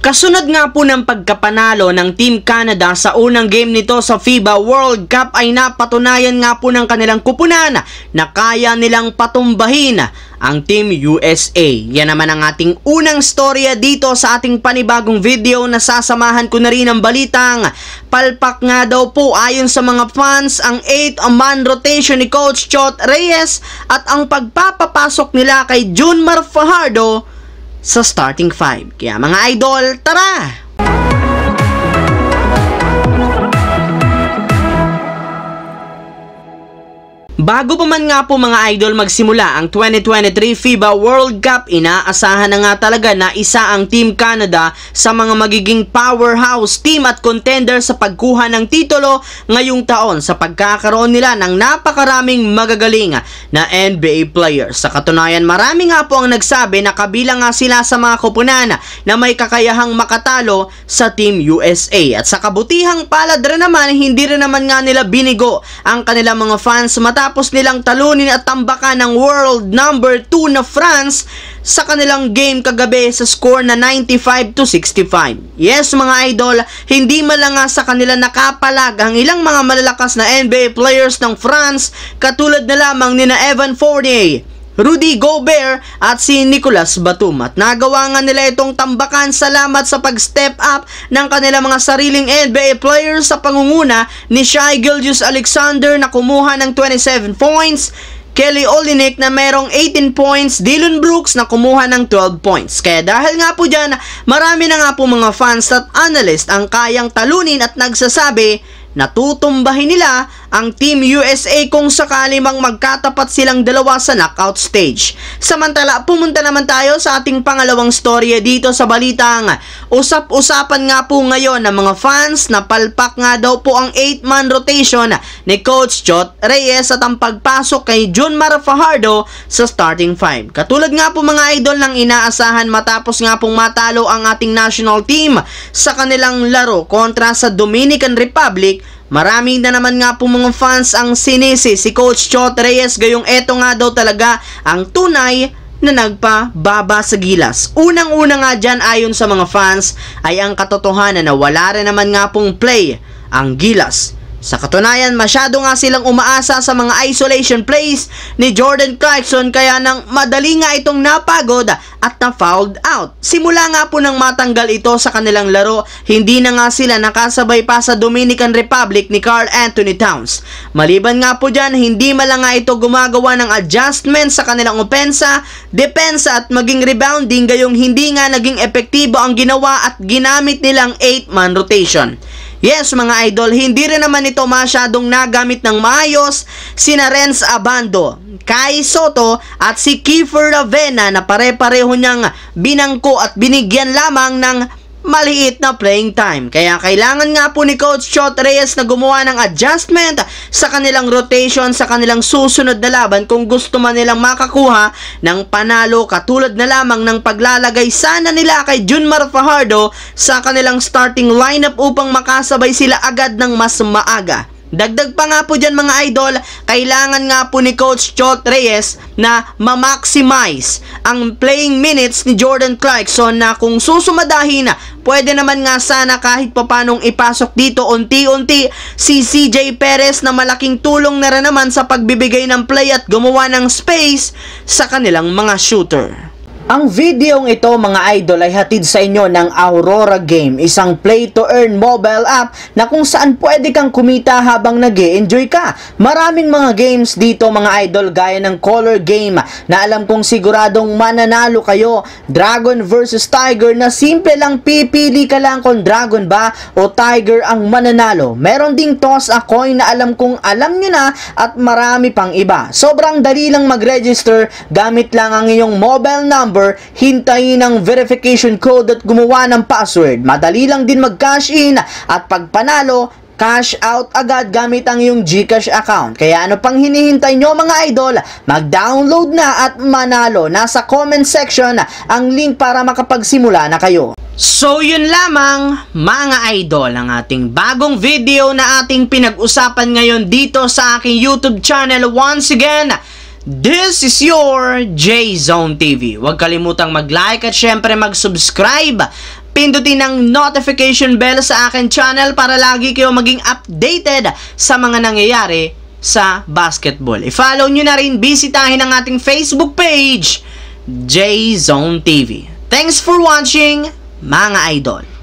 Kasunod nga po ng pagkapanalo ng Team Canada sa unang game nito sa FIBA World Cup ay napatunayan nga po ng kanilang kupunan na kaya nilang patumbahin ang Team USA. Yan naman ang ating unang storya dito sa ating panibagong video na sasamahan ko na rin ang balitang palpak nga daw po ayon sa mga fans ang 8-man rotation ni Coach Chot Reyes at ang pagpapapasok nila kay Junmar Fajardo sa starting 5. Kaya mga idol, tara! Bago pa man nga po mga idol magsimula ang 2023 FIBA World Cup, inaasahan na nga talaga na isa ang Team Canada sa mga magiging powerhouse team at contender sa pagkuha ng titulo ngayong taon sa pagkakaroon nila ng napakaraming magagaling na NBA players. Sa katunayan, marami nga po ang nagsabi na kabilang nga sila sa mga koponan na may kakayahang makatalo sa Team USA. At sa kabutihang palad rin naman, hindi rin naman nga nila binigo ang kanilang mga fans matapos nilang talunin at tambakan ng world number 2 na France sa kanilang game kagabi sa score na 95-65. Yes mga idol, hindi man lang nga sa kanila nakapalag ang ilang mga malalakas na NBA players ng France katulad na lamang nina Evan Fournier, Rudy Gobert at si Nicolas Batum, at nagawa nga nila itong tambakan salamat sa pag-step up ng kanilang mga sariling NBA players sa pangunguna ni Shai Gilgeous-Alexander na kumuha ng 27 points, Kelly Olynyk na merong 18 points, Dillon Brooks na kumuha ng 12 points. Kaya dahil nga po dyan, marami na nga po mga fans at analyst ang kayang talunin at nagsasabi na tutumbahin nila ang Team USA kung sakali mang magkatapat silang dalawa sa knockout stage. Samantala, pumunta naman tayo sa ating pangalawang storya dito sa balitang usap-usapan nga po ngayon ng mga fans na palpak nga daw po ang 8-man rotation ni Coach Chot Reyes at ang pagpasok kay Junmar Fajardo sa starting 5. Katulad nga po mga idol ng inaasahan matapos nga pong matalo ang ating national team sa kanilang laro kontra sa Dominican Republic, marami na naman nga po mga fans ang sinisi si Coach Chot Reyes, gayong eto nga daw talaga ang tunay na nagpababa sa gilas. Unang-una nga dyan ayon sa mga fans ay ang katotohanan na wala rin naman nga pong play ang gilas. Sa katunayan, masyado nga silang umaasa sa mga isolation plays ni Jordan Clarkson kaya nang madali nga itong napagod at na-fouled out. Simula nga po nang matanggal ito sa kanilang laro, hindi na nga sila nakasabay pa sa Dominican Republic ni Karl Anthony Towns. Maliban nga po dyan, hindi malang nga ito gumagawa ng adjustment sa kanilang opensa, depensa at maging rebounding, gayong hindi nga naging epektibo ang ginawa at ginamit nilang 8-man rotation. Yes mga idol, hindi rin naman ito masyadong nagamit ng maayos sina Renz Abando, Kai Soto at si Kiefer Ravena na pare-pareho niyang binangko at binigyan lamang ng maliit na playing time. Kaya kailangan nga po ni Coach Chot Reyes na gumawa ng adjustment sa kanilang rotation sa kanilang susunod na laban kung gusto man nilang makakuha ng panalo, katulad na lamang ng paglalagay sana nila kay Junmar Fajardo sa kanilang starting lineup upang makasabay sila agad ng mas maaga. Dagdag pa nga po dyan mga idol, kailangan nga po ni Coach Chot Reyes na ma-maximize ang playing minutes ni Jordan Clarkson na kung susumadahin pwede naman nga sana kahit papanong ipasok dito unti-unti si CJ Perez na malaking tulong na rin naman sa pagbibigay ng play at gumawa ng space sa kanilang mga shooter. Ang videong ito mga idol ay hatid sa inyo ng Aurora Game, isang play-to-earn mobile app na kung saan pwede kang kumita habang nag-e-enjoy ka. Maraming mga games dito mga idol gaya ng Color Game na alam kong siguradong mananalo kayo, Dragon vs Tiger na simple lang pipili ka lang kung Dragon ba o Tiger ang mananalo. Meron ding Toss a Coin na alam kong alam nyo na at marami pang iba. Sobrang dali lang mag-register gamit lang ang iyong mobile number, hintayin ang verification code at gumawa ng password. Madali lang din mag-cash in at pag panalo, cash out agad gamit ang iyong GCash account. Kaya ano pang hinihintay nyo mga idol? Mag-download na at manalo. Nasa comment section ang link para makapagsimula na kayo. So yun lamang mga idol ang ating bagong video na ating pinag-usapan ngayon dito sa aking YouTube channel. Once again, this is your J-Zone TV. Huwag kalimutang mag-like at syempre mag-subscribe pindutin ang notification bell sa akin channel para lagi kayo maging updated sa mga nangyayari sa basketball. I-follow nyo na rin, bisitahin ang ating Facebook page, J-Zone TV. Thanks for watching, mga idol.